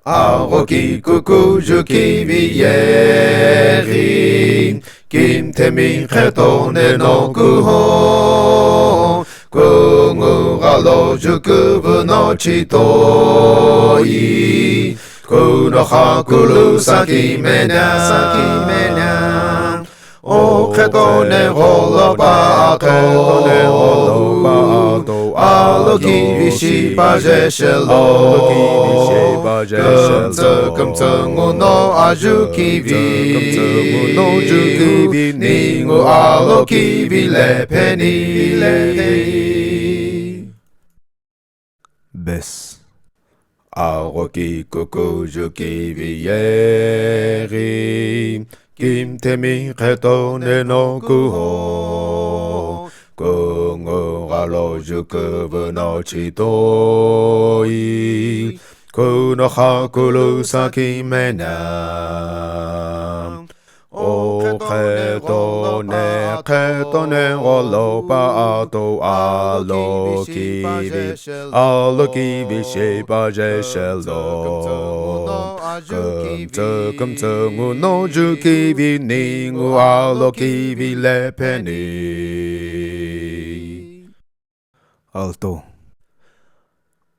Aroki kuku juki vieri Kim temi khetone no kuho Kungu galo juku no chitoi Kuno hakulu saki mena O khetone holo baato Aloki vishi baje shelo Kumtsungu no ajuki vi Ningu aloki vi lepeni Bes Aroki kuku juki vi yeri Kim temi khetone no kuho Kungu galo juku no chitoi Kuno hakulu saki mena O khetone olo paato aloki vi sheba jeshelo Kumtsungu no juki vi ningu aloki vi lepeni Alto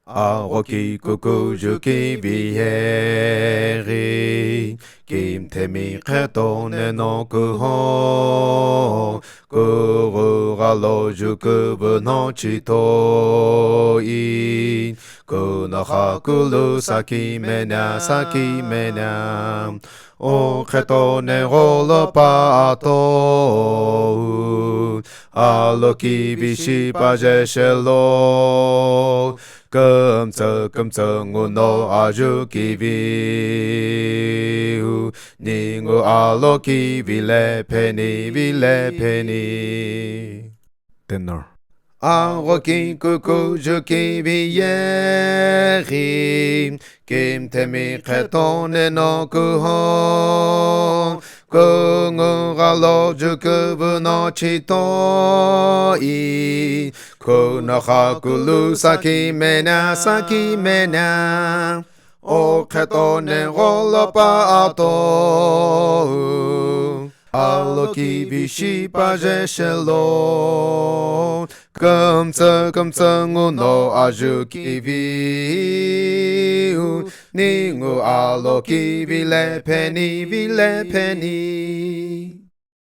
Aroki kuku juki vieri Kim temi khetone no kuho Kuru galo juku no chitoi Kuno hakulu saki mena O khetone holo paato Aloki vishi baje shelo Kumtsungu no ajuki vi Ningu aloki vi lepeni Tenor Aroki kuku juki vi yeri Kim temi khetone no kuho Kungu galo juku no chitoi Kuno hakulu saki mena O khetone holo paato Aloki vishi baje shelo Kumtsungu no ajuki vi Ningu aloki vi lepeni